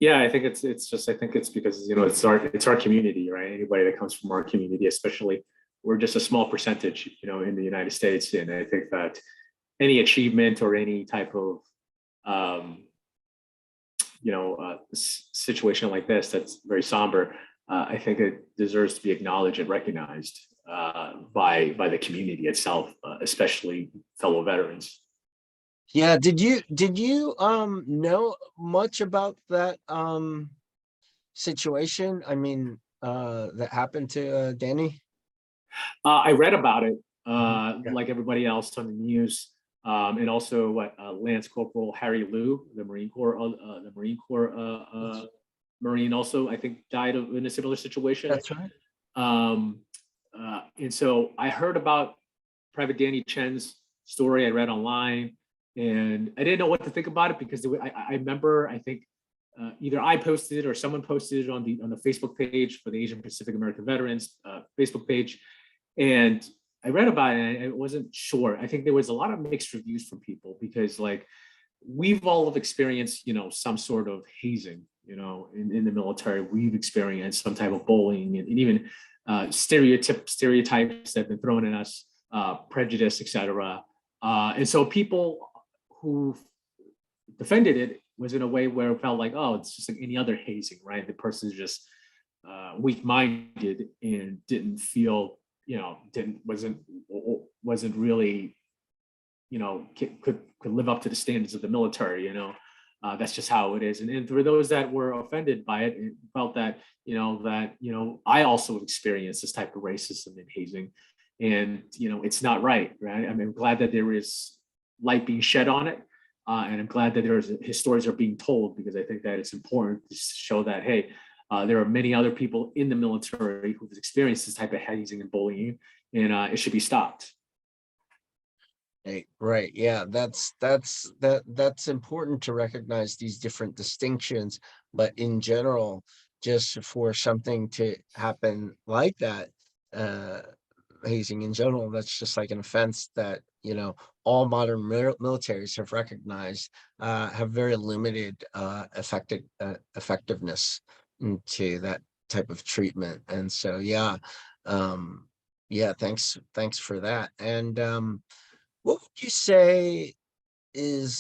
S3: Yeah, I think it's I think it's because it's our community, right? Anybody that comes from our community, especially, we're just a small percentage, in the United States, and I think that any achievement or any type of situation like this that's very somber, I think it deserves to be acknowledged and recognized by the community itself, especially fellow veterans.
S2: Yeah, did you know much about that situation? I mean, that happened to Danny?
S3: I read about it,
S2: Yeah.
S3: like everybody else, on the news, and also what Lance Corporal Harry Liu, the Marine Corps, Marine, also I think died in a similar situation.
S2: That's right.
S3: And so I heard about Private Danny Chen's story I read online, and I didn't know what to think about it because I remember, I think either I posted it or someone posted it on the Facebook page for the Asian Pacific American Veterans Facebook page, and I read about it and I wasn't sure. I think there was a lot of mixed reviews from people because like we've all have experienced, some sort of hazing, in the military. We've experienced some type of bullying and even stereotypes that have been thrown at us, prejudice, etc. And so people who defended it was in a way where it felt like, oh, it's just like any other hazing, right? The person's just weak-minded and didn't feel, wasn't really, could live up to the standards of the military, that's just how it is. And for those that were offended by it, it felt that, I also experienced this type of racism and hazing, and, it's not right, right? I mean, I'm glad that there is light being shed on it. And I'm glad that his stories are being told, because I think that it's important to show that, hey, there are many other people in the military who've experienced this type of hazing and bullying, and it should be stopped.
S2: Hey, right. Yeah, that's important to recognize these different distinctions. But in general, just for something to happen like that, hazing in general, that's just like an offense that, all modern militaries have recognized, have very limited effectiveness into that type of treatment. And so, yeah, thanks for that. And what would you say is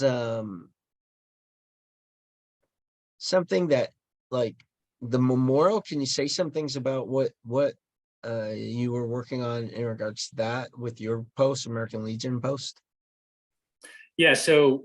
S2: something that, like, the memorial? Can you say some things about what you were working on in regards to that with your post, American Legion post?
S3: Yeah, so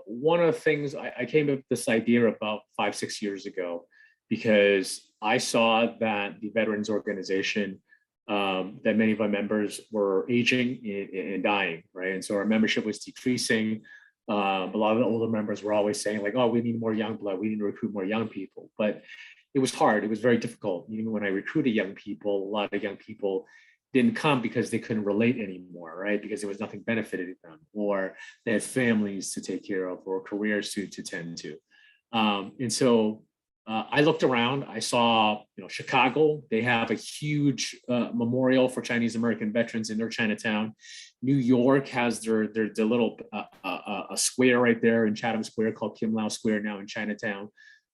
S3: one of the things I came up with this idea about 5-6 years ago, because I saw that the veterans organization, that many of our members were aging and dying, right? And so our membership was decreasing. A lot of the older members were always saying like, oh, we need more young blood, we need to recruit more young people. But it was hard, it was very difficult. Even when I recruited young people, a lot of young people didn't come because they couldn't relate anymore, right? Because there was nothing benefiting them, or they had families to take care of, or careers to tend to. And so I looked around, I saw, Chicago, they have a huge memorial for Chinese American veterans in their Chinatown. New York has their little a square right there in Chatham Square called Kim Lau Square now in Chinatown,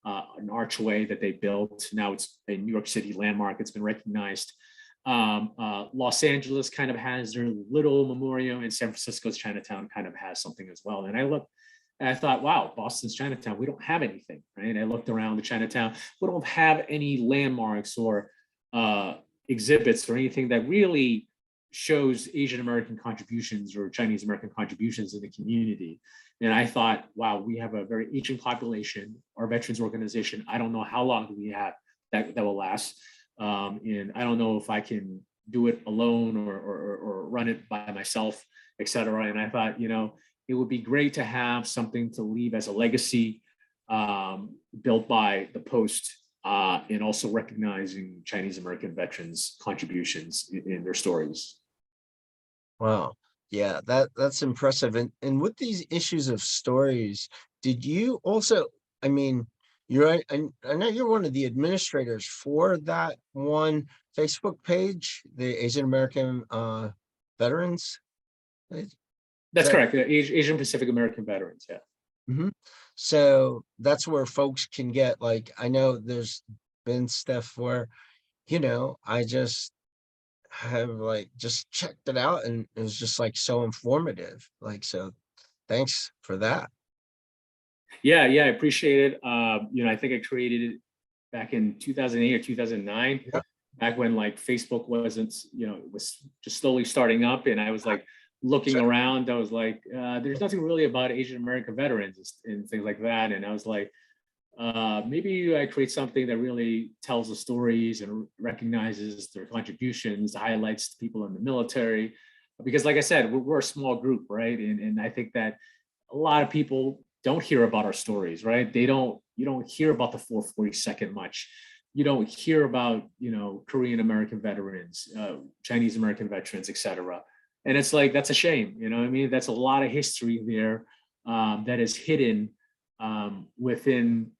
S3: an archway that they built. Now it's a New York City landmark, it's been recognized. Los Angeles kind of has their little memorial, and San Francisco's Chinatown kind of has something as well. And I looked and I thought, wow, Boston's Chinatown, we don't have anything, right? I looked around the Chinatown, we don't have any landmarks or exhibits or anything that really shows Asian American contributions or Chinese American contributions in the community. And I thought, wow, we have a very aging population, our veterans organization, I don't know how long do we have that will last. And I don't know if I can do it alone or run it by myself, et cetera. And I thought, it would be great to have something to leave as a legacy, built by the post, and also recognizing Chinese American veterans' contributions in their stories.
S2: Wow. Yeah, that's impressive. And with these issues of stories, did you also, I mean, I know you're one of the administrators for that one Facebook page, the Asian American veterans page?
S3: That's correct. Asian Pacific American veterans. Yeah.
S2: Mm-hmm. So that's where folks can get, like, I know there's been stuff where, I just have just checked it out and it was just like so informative. So thanks for that.
S3: Yeah, I appreciate it. I think I created it back in 2008 or 2009,
S2: Yeah.
S3: back when Facebook wasn't, it was just slowly starting up, and I was looking around. I was like, there's nothing really about Asian American veterans and things like that. And I was like, maybe I create something that really tells the stories and recognizes their contributions, highlights people in the military. Because like I said, we're a small group, right? And I think that a lot of people don't hear about our stories, right? You don't hear about the 442nd much. You don't hear about, Korean American veterans, Chinese American veterans, et cetera. And it's like, that's a shame, you know what I mean? That's a lot of history there that is hidden within,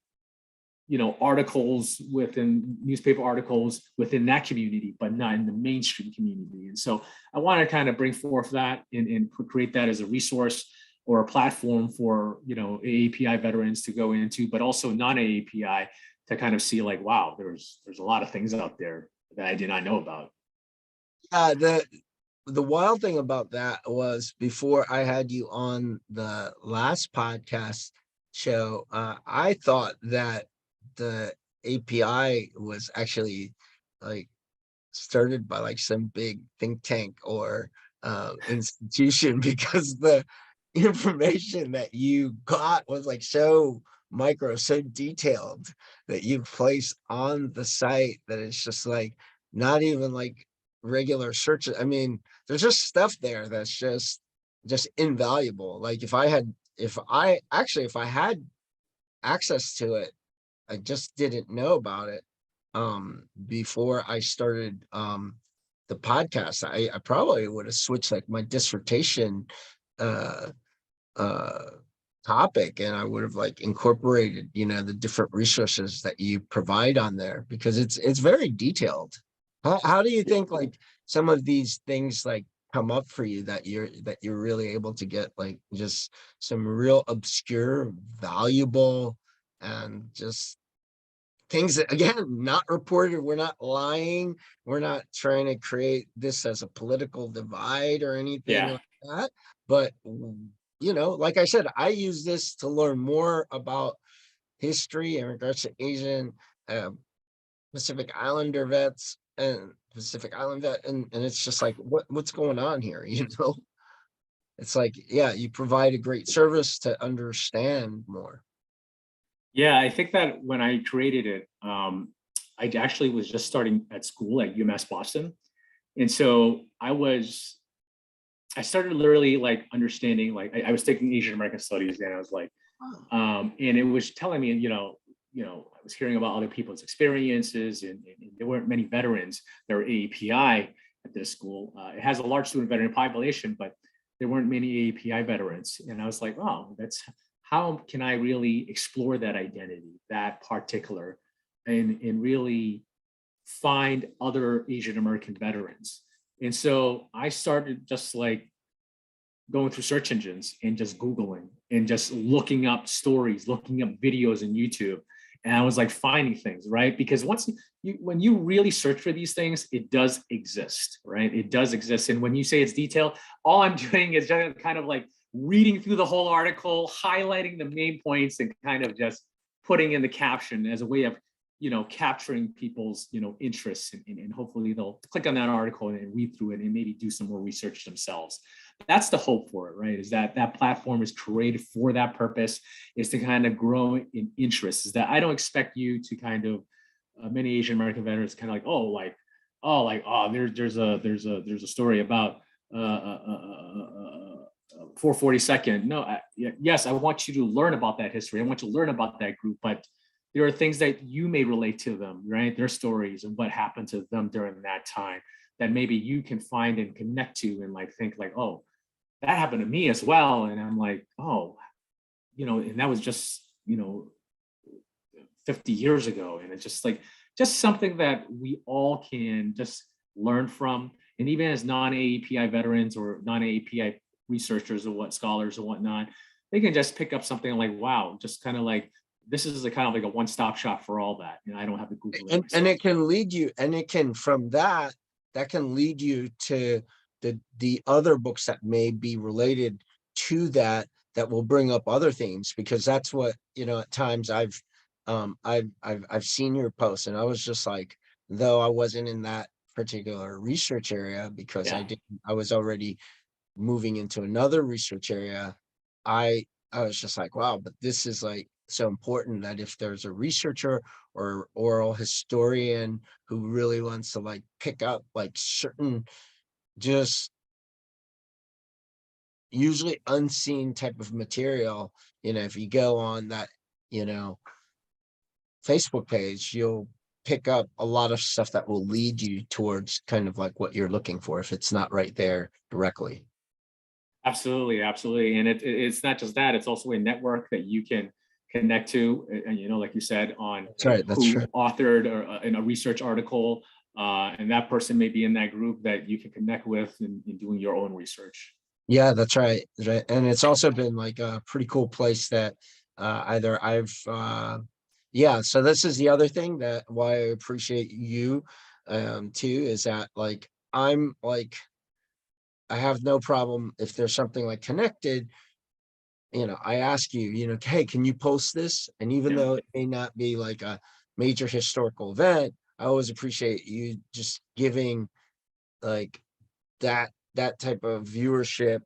S3: you know, articles, within newspaper articles within that community, but not in the mainstream community. And so I want to kind of bring forth that and create that as a resource or a platform for, you know, AAPI veterans to go into, but also non-AAPI to kind of see like, wow, there's a lot of things out there that I did not know about.
S2: The wild thing about that was before I had you on the last podcast show, I thought that the API was actually like started by like some big think tank or institution because the information that you got was like so micro, so detailed that you placed on the site that it's just like not even like regular searches. I mean, there's just stuff there that's just invaluable. Like if I had access to it, I just didn't know about it before I started the podcast. I probably would have switched like my dissertation uh uh topic, and I would have like incorporated, you know, the different resources that you provide on there because it's very detailed. How do you think like some of these things like come up for you that you're really able to get like just some real obscure, valuable, and just things that, again, not reported. We're not lying. We're not trying to create this as a political divide or anything
S3: Yeah.
S2: like that. But, you know, like I said, I use this to learn more about history in regards to Asian uh, Pacific Islander vets and Pacific Island vet. And it's just like, what's going on here? You know, it's like, yeah, you provide a great service to understand more.
S3: Yeah, I think that when I created it, I actually was just starting at school at UMass Boston. And so I started literally like understanding, like I was taking Asian American studies and I was like, and it was telling me, I was hearing about other people's experiences and there weren't many veterans. There were AAPI at this school. It has a large student veteran population, but there weren't many AAPI veterans. And I was like, oh, how can I really explore that identity, that particular, and really find other Asian American veterans. And so I started just like going through search engines and just Googling and just looking up stories, looking up videos in YouTube. And I was like finding things, right? Because when you really search for these things, it does exist, right? It does exist. And when you say it's detailed, all I'm doing is just kind of like reading through the whole article, highlighting the main points and kind of just putting in the caption as a way of, capturing people's, interests and hopefully they'll click on that article and read through it and maybe do some more research themselves. That's the hope for it, right? Is that platform is created for that purpose, is to kind of grow in interest. Is that I don't expect you to kind of many Asian American veterans kind of like, there's a story about 442nd. No, yes, I want you to learn about that history. I want you to learn about that group, but there are things that you may relate to them, right? Their stories and what happened to them during that time that maybe you can find and connect to and like think like, oh, that happened to me as well. And I'm like, oh, and that was just, 50 years ago. And it's just something that we all can just learn from. And even as non-AAPI veterans or non-AAPI researchers or scholars or whatnot, they can just pick up something like, wow, just kind of like, this is a kind of like a one-stop shop for all that. I don't have to Google it.
S2: And it can lead you, and it can from that can lead you to the other books that may be related to that will bring up other things, because that's what, at times I've seen your posts and I was just like, though I wasn't in that particular research area because I was already moving into another research area. I was just like, wow, but this is like so important that if there's a researcher or oral historian who really wants to like pick up like certain just usually unseen type of material, if you go on that, Facebook page, you'll pick up a lot of stuff that will lead you towards kind of like what you're looking for if it's not right there directly.
S3: Absolutely, absolutely. And it's not just that, it's also a network that you can connect to, and like you said, on
S2: That's right. That's
S3: who
S2: true.
S3: authored or in a research article, and that person may be in that group that you can connect with in doing your own research.
S2: Yeah, that's right. And it's also been like a pretty cool place that either yeah, so this is the other thing that why I appreciate you too, is that like I'm like I have no problem if there's something like connected, I ask you, hey, can you post this? And even
S3: Yeah.
S2: though it may not be like a major historical event, I always appreciate you just giving like that type of viewership,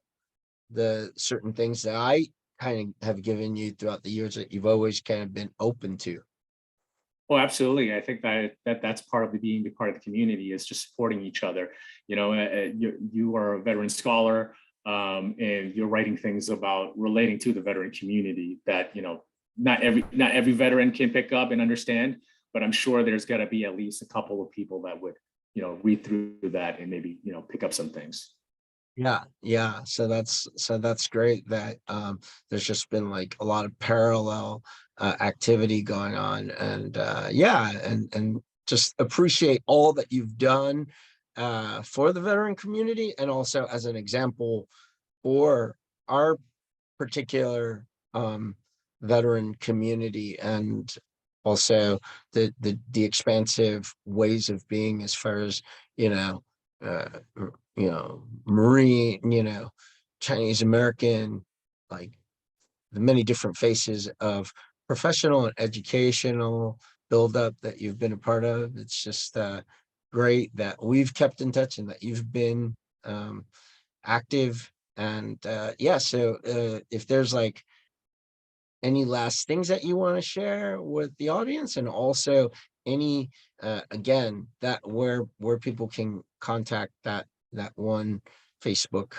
S2: the certain things that I kind of have given you throughout the years that you've always kind of been open to.
S3: Oh, absolutely. I think that's part of being part of the community, is just supporting each other. You are a veteran scholar, and you're writing things about relating to the veteran community that not every veteran can pick up and understand, but I'm sure there's got to be at least a couple of people that would read through that and maybe pick up some things.
S2: Yeah. So that's great that there's just been like a lot of parallel activity going on, and yeah, and just appreciate all that you've done for the veteran community, and also as an example for our particular veteran community, and also the expansive ways of being as far as uh, Marine, Chinese American, like the many different faces of professional and educational buildup that you've been a part of. It's just great that we've kept in touch and that you've been active. And yeah, so if there's like any last things that you want to share with the audience, and also any again, that where people can contact that one Facebook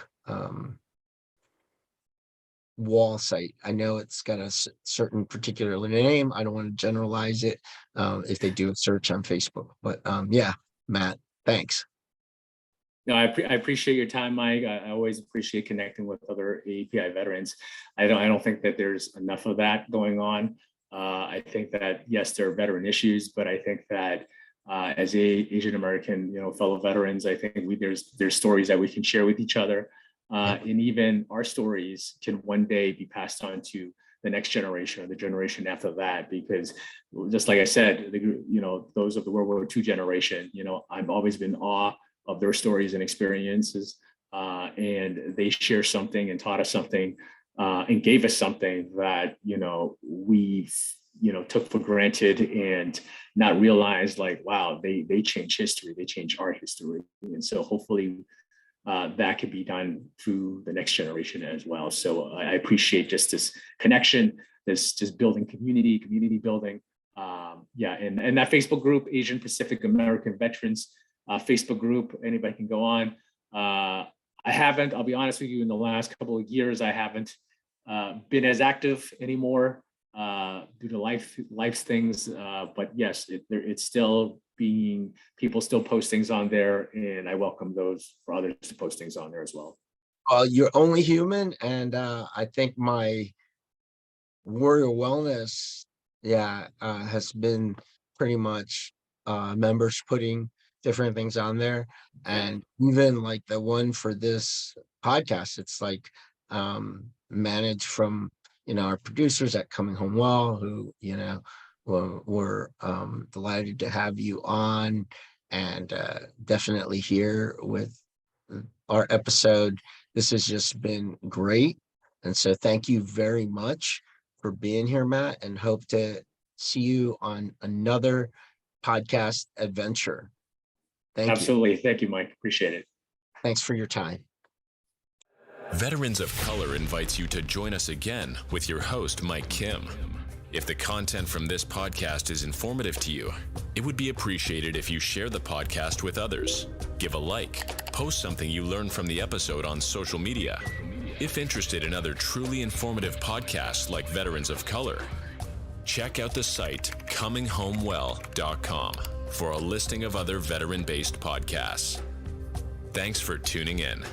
S2: wall site. I know it's got a certain particular name. I don't want to generalize it if they do a search on Facebook, but yeah, Matt, thanks.
S3: No, I appreciate your time, Mike. I always appreciate connecting with other API veterans. I don't think that there's enough of that going on. I think that yes, there are veteran issues, but I think that as Asian American, fellow veterans, I think there's stories that we can share with each other, and even our stories can one day be passed on to the next generation or the generation after that. Because just like I said, those of the World War II generation, I've always been in awe of their stories and experiences, and they share something and taught us something, and gave us something that we've took for granted and not realized, like, wow, they change history, they change our history. And so hopefully that could be done through the next generation as well. So I appreciate just this connection, this just building community building. Yeah, and that Facebook group, Asian Pacific American Veterans Facebook group, anybody can go on. I'll be honest with you, in the last couple of years, I haven't been as active anymore due to life's things. But yes, it's still people still post things on there, and I welcome those for others to post things on there as well.
S2: You're only human, and I think my Warrior Wellness, has been pretty much members putting different things on there, and even like the one for this podcast, it's like managed from our producers at Coming Home Well, who we're delighted to have you on, and definitely here with our episode. This has just been great, and so thank you very much for being here, Matt, and hope to see you on another podcast adventure. Thank you.
S3: Absolutely. Thank you, Mike. Appreciate it.
S2: Thanks for your time.
S1: Veterans of Color invites you to join us again with your host, Mike Kim. If the content from this podcast is informative to you, it would be appreciated if you share the podcast with others. Give a like, post something you learned from the episode on social media. If interested in other truly informative podcasts like Veterans of Color, Check out the site cominghomewell.com for a listing of other veteran-based podcasts. Thanks for tuning in.